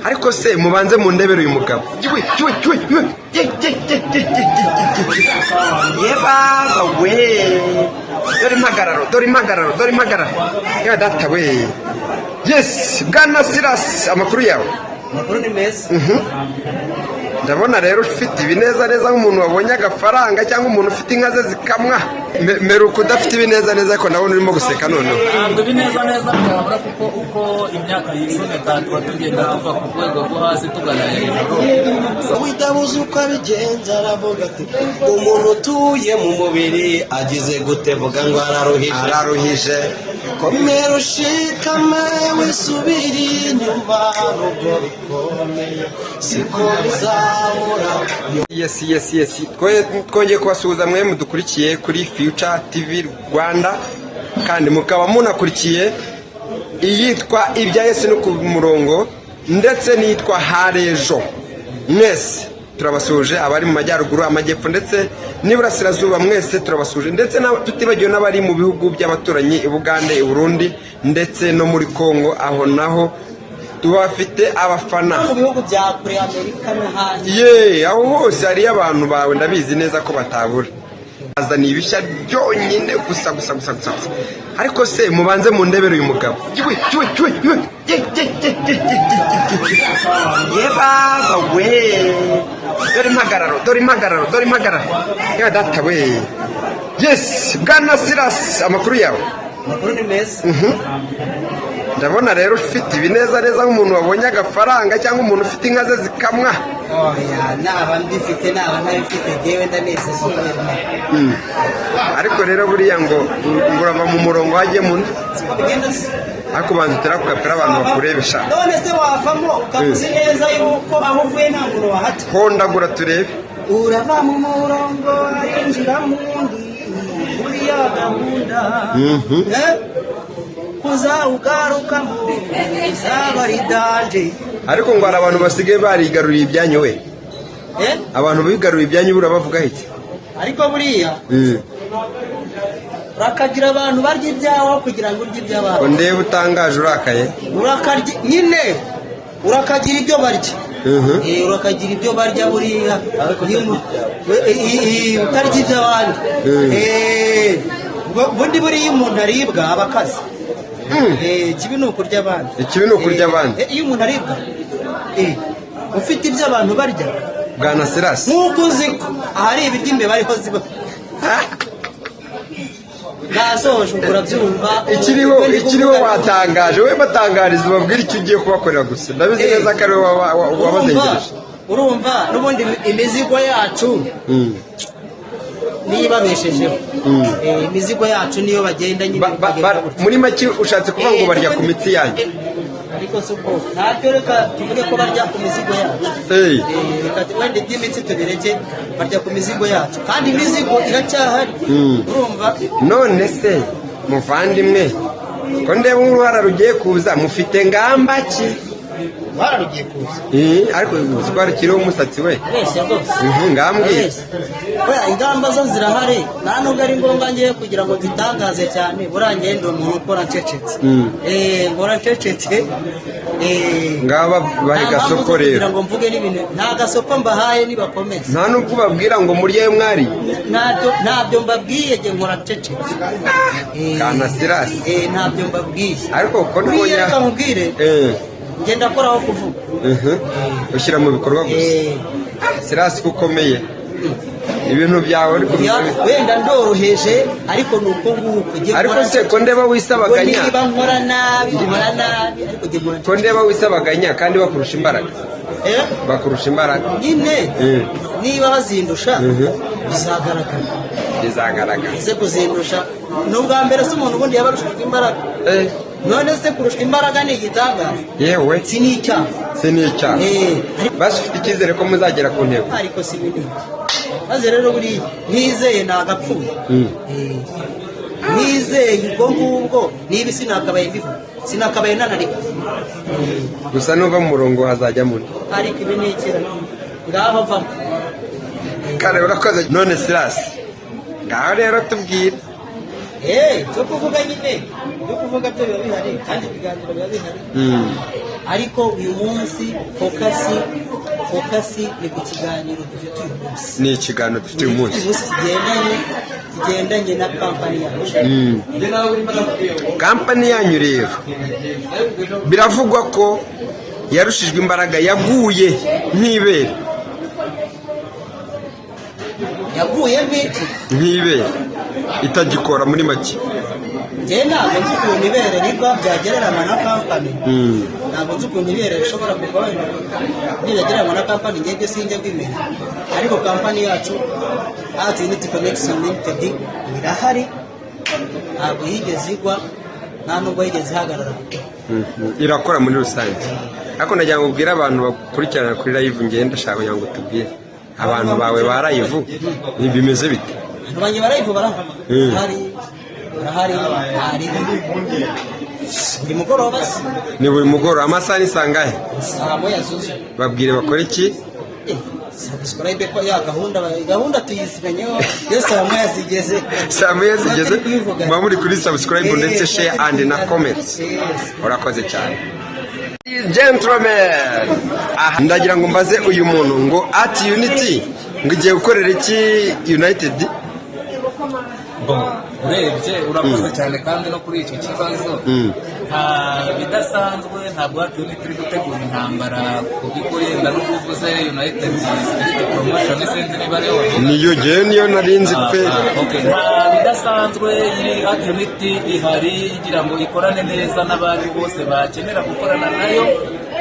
ariko se mubanze mu ndebere uyu mugabo yeba we dore impagararo ya data we. Yes, Bwana Silas, amakuru yawe? Amakuru ni meza. Ndabona rero ufite ibineza neza nk'umuntu wabonye agafaranga cyangwa umuntu ufite inka ze zikamwa. Meruka udafite ibineza neza ko nabona urimo guseka noneho. Ntabwo ibineza neza byabura kuko uko imyaka yisoneka tuba tugenda tuva ku rwego rwo hasi tugana hejuru. Widabuze uko abigenza aravuga ati umuntu utuye mu mubiri agize gute vuga ngo araruhije. Komera ushikame wisubire inyuma nubwo bikomeye siko bizahora. Yes. Twongeye kubasuhuza mwe mudukurikiye kuri Future TV Rwanda kandi mukaba munakurikiye iyitwa ibya Yesu no ku murongo ndetse n'iyitwa Harejo. Mwese turabasuje abari mu majyaruguru, amajyepfo ndetse n'iburasirazuba, mwese turabasuje ndetse tutibagiwe n'abari mu bihugu by'abaturanyi i Bugande, i Burundi ndetse no muri Kongo, aho naho tubafite abafana mu bihugu bya kure Amerika no hanze. Aho hose hari abantu bawe ndabizi neza ko batabura. Azani ibishya byonyine gusa. Ariko se mubanze mu ndebere uyu mugabo yeba we dore impagararo ya data we. Yes, Bwana Silas, amakuru yawe? Amakuru ni meza. Ndabona rero ufite ibineza neza nk'umuntu wabonye agafaranga cyangwa umuntu ufite inka ze zikamwa. Naba mbifite naba ntabifite ngewe ndanezezwa. Ariko rero buriya ngo urava mu murongo wajye mu nda. Ariko banza utera ku kapera abantu bakurebesha. None se wavamo ukamuzi neza yuko aho uvuye nta muntu wahati. Hondagura turebe. Urava mu murongo arinjira mu ndi buriya gahunda. Kuza ugaruka mu izabari danje. Ariko ngo hari abantu basigaye barigaruriye ibyanyu we. Abantu bigaruriye ibyanyu burabavuga iki? Ariko buriya urakagira abantu barya ibyawe kugira ngo urye iby'abantu. Ndebe utangaje urakaye. Urakarya nyine urakagira ibyo barya. Urakagira ibyo barya buriya utarya iby'abandi. Bundi buriya umuntu aribwa abakazi. Ikibi ni ukurya abandi. Iyo umuntu aribwa ufite ibyo abantu barya. Bwana Silas, nk'uko uzi ko ahari ibiryo imbeba ariho ziba. Nasoje urabyumva. Ikiriho watangaje we batangariza babwira icyo ugiye kubakorera gusa. Ndabizi neza ko ari wabazengereje. Urumva n'ubundi imizigo yacu niba beshejeho. Imizigo yacu niyo bagenda nyine. Muri make ushatse kuvuga ngo barya ku mitsi yanyu. Ariko suko ntabyo reka tuvuge ko barya ku mizigo yacu. Reka wende by'imitsi tubireke barya ku mizigo yacu kandi imizigo iracyahari. Urumva none se muvandimwe ko ndeba uruhara rugiye kuza mufite ngamba ki? Bararugiye kuza. Ariko uzibara kiriho umusatsi we. Wese rwose. Ngambwiye. Ingamba zo zirahari nta nubwo ari ngombwa ngiye kugira ngo dutangaze cyane burangiye ndi umuntu ukora ncecetse. Ngora ncecetse. Ngaba bari gasoko rero. Kugira ngo mvuge n'ibintu nta gasoko mbahaye nibakomeze. Nta nubwo babwira ngo murye mwari. Ntabyo mbabwiye nge nkora ncecetse. Bwana Silas. Ntabyo mbabwiye. Ariko ko ntoya. Reka nkubwire. Ngenda koraho kuvuga. Ushyira mu bikorwa gusa. Silas kukomeye. Ibintu byawe ariko wenda ndoroheje ariko nuko nguko. Ariko se ko ndeba wisabaganya. Niba nkora nabi ariko nge nkora. Ko ndeba wisabaganya kandi bakurusha imbaraga. Bakurusha imbaraga. Nyine niba bazindusha bizagaragara. Ese kuzindusha n'ubwa mbere se umuntu ubundi yabarushijwe imbaraga. None se kurushwa imbaraga ni igitangaza. Yewe si n'icyaha. Basi ufite icyizere ko muzagera ku ntego. Ariko si binini maze rero buriya nizeye nagapfuye. Nizeye ubwo ngubwo niba sinakabaye mbivuga sinakabaye nanarika. Gusa nuva mu murongo hazajya muri. Ariko ibi ni ikira ngaho vamo. Kare urakoze. None Silas ngaho rero tubwire. Cyo kuvuga nyine byo kuvuga byo biba bihari kandi ibiganiro biba bihari. ariko uyu munsi fokasi ni ku kiganiro dufite uyu munsi. Ni ikiganiro dufite uyu munsi kigendanye na kampani yacu. Kampani yanyu rero biravugwa ko yarushijwe imbaraga, yaguye nk'ibere. Yaguye nk'ibere itagikora muri make. Njye ntabwo nzi ukuntu ibere nibwo byagereranywa na kampani. Ntabwo nzi ukuntu ibere bishobora kuva ntiyagereranywa na kampani, njye sinjya bw'imenya. Ariko kampani yacu Art Unity Connection Limited irahari, ntabwo yigeze igwa, nta nubwo yigeze ihagarara. Irakora muri rusange. Ariko nagira ngo ubwire abantu bakurikirana kuri live, ngenda ndashaka kugira ngo tubwire abantu bawe ba live bimeze bite? Abantu banjye ba live barahari buri mugoroba. Ni buri mugoroba. Amasaha ni sangahe? Saa moya zuzuye. Babwire bakora iki? Subscribe ko ya gahunda tuyisiganyeho. Iyo saa moya zigeze. Saa moya zigeze muba muri kuri subscribe ndetse share and na comments. Urakoze cyane. Gentlemen, ndagira ngo mbaze uyu muntu ngo Art Unity ngo igiye gukorera iki United? Urebye urakoze cyane kandi no kuri icyo kibazo nta bidasanzwe, ntabwo Art Unity turi gutegura intambara ku bigo yenda no kuvuze United Promotion sinzi niba ariyo niyo narinzi pe. Nta bidasanzwe, iri Art Unity ihari igira ngo ikorane neza n'abandi bose bakenera gukorana nayo,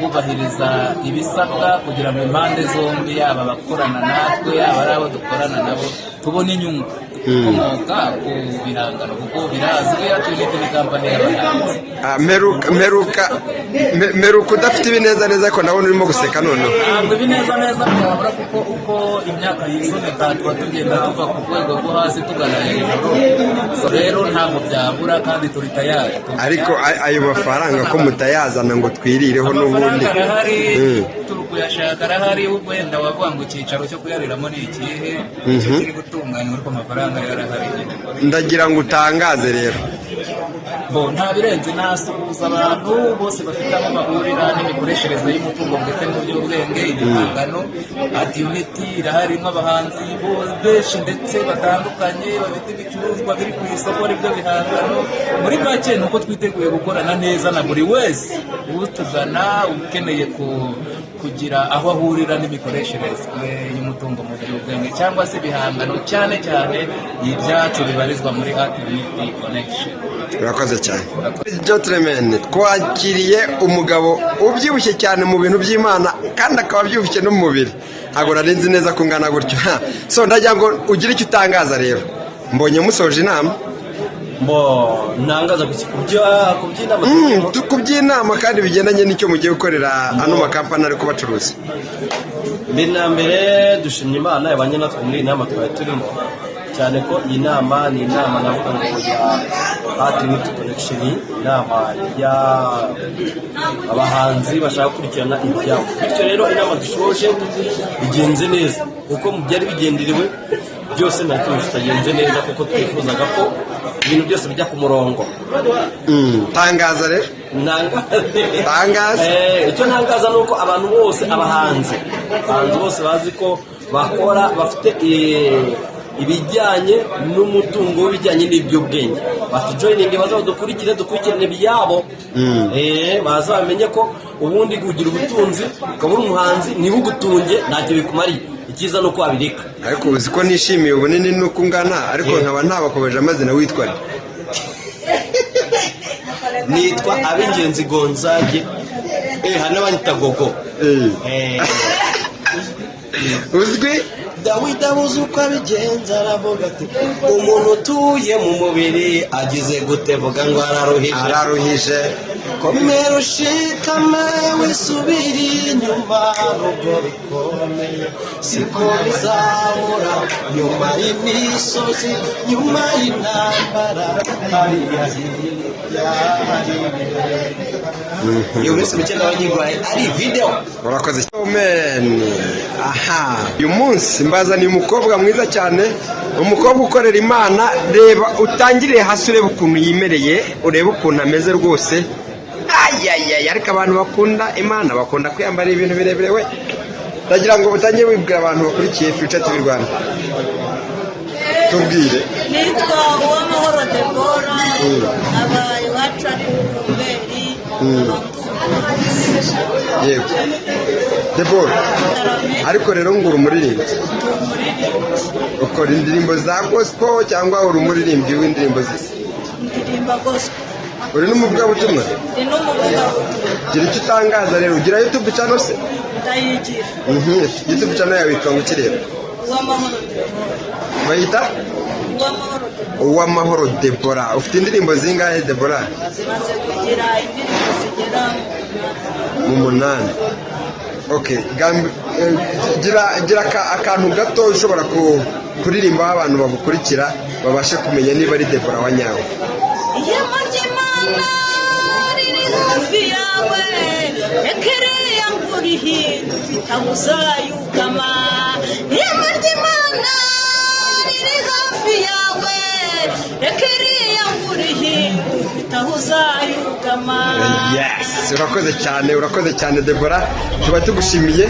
bubahiriza ibisabwa kugira ngo impande zombi, yaba abakorana natwe yaba ari abo dukorana nabo, tubone inyungu ikomoka ku bihangano, kuko birazwi Art Unity ni kampani y'abahanzi. Meruka udafite ibinezaneza ko nabona urimo guseka noneho. Ntabwo ibinezaneza byabura, kuko uko imyaka yisunika tuba tugenda tuva ku rwego rwo hasi tugana hejuru, so rero ntabwo byabura kandi turi tayari. Ariko ayo mafaranga ko mutayazana ngo twirireho n'ubundi? Amafaranga arahari, turi kuyashaka arahari, ubwo wenda wavuga ngo icyicaro cyo kuyariramo ni ikihe kiri gutunganywa, ariko amafaranga yarahari. Ndagira ngo utangaze rero. Nta birenze, nasuhuza abantu bose bafite aho bahurira n'imikoreshereze y'umutungo ndetse n'uby'ubwenge. Ibihangano Art Unity irahari, abahanzi benshi ndetse batandukanye bafite ibicuruzwa biri ku isoko aribyo bihangano. Muri make ni uko twiteguye gukorana neza na buri wese utugana ukeneye kugira aho ahurira n'imikoreshereze y'umutungo mu by'ubwenge cyangwa se ibihangano, cyane cyane ibyacu bibarizwa muri Art Unity Connection. Urakoze cyane. Gentlemen, twakiriye umugabo ubyibushye cyane mu bintu by'Imana kandi akaba abyibushye no mu mubiri. Ntabwo narinzi neza ko ungana gutyo. So ndagira ngo ugire icyo utangaza rero. Mbonye musoje inama. Nangaza kubyinama kandi bigendanye n'icyo mugiye gukorera ano makampani ari kubacuruza. Mbere na mbere dushimye Imana yabanye natwe muri iyi nama twari turimo, cyane ko iyi nama ni inama navuga ngo ya Art Unity Connection, inama ya abahanzi bashaka gukurikirana ibyabo. Bityo rero inama dushoje igenze neza, kuko mu byari bigenderewe byose natwe tutagenze neza, kuko twifuzaga ko ibintu byose bijya ku murongo. Tangaza rero. Tangaza. Icyo ntangaza ni uko abantu bose, abahanzi bose bazi ko bakora bafite ibijyanye n'umutungo w'ibijyanye n'iby'ubwenge, batujoyininge baza dukurikirane ibyabo. Baza bamenye ko ubundi kugira ubutunzi ukaba uri umuhanzi ntibugutunge ntacyo bikumariye, icyiza ni uko wabireka. Ariko uzi ko nishimiye ubunini n'uko ungana, ariko nkaba ntabakomeje amazina witwa nitwa Abingenzi Gonzage, hano banyita Gogo. Uzwi Dawidi abuze uko abigenza, aravuga ati umuntu utuye mu mubiri agize gute, vuga ngo araruhije. Komera ushikame wisubire inyuma, nubwo bikomeye siko bizahora, nyuma y'imisozi, nyuma y'intambara hariya hirya hari iyo minsi mike n'abanyigwaye ari video. Urakoze cyane. Uyu munsi mbazaniye umukobwa mwiza cyane, umukobwa ukorera Imana. Reba utangiriye hasi urebe ukuntu yimereye, urebe ukuntu ameze rwose. ayayaya ariko abantu bakunda Imana bakunda kwiyambara ibintu birebire we ndagira ngo utangiye wibwira abantu bakurikiye Future TV Rwanda tubwire. Nitwa Uwamahoro Deborah aba iwacu ari Rumberi yego Deborah ariko rero ngo uri umuririmbyi ukora indirimbo za gospel cyangwa uri umuririmbyi w'indirimbo zise ndirimba gospel uri n'umuvugabutumwa ndi n'umuvugabutumwa gira icyo utangaza rero ugira YouTube channel se ndayigira YouTube channel yawe yitwa ngo kireba Uwamahoro Deborah bayita Uwamahoro Deborah ufite indirimbo zingahe Deborah zimaze kugira indirimbo zigera mu 8 okay gira akantu gato ushobora kuririmba abantu bagukurikira babashe kumenya niba ari Deborah wa nyawe. ihema ry'Imana riri hafi yawe ekereya ngurihi dufite uzayugama ihema ry'Imana riri hafi yawe ekereya ngurihi dufite uzayugama. Yes urakoze cyane Deborah tuba tugushimiye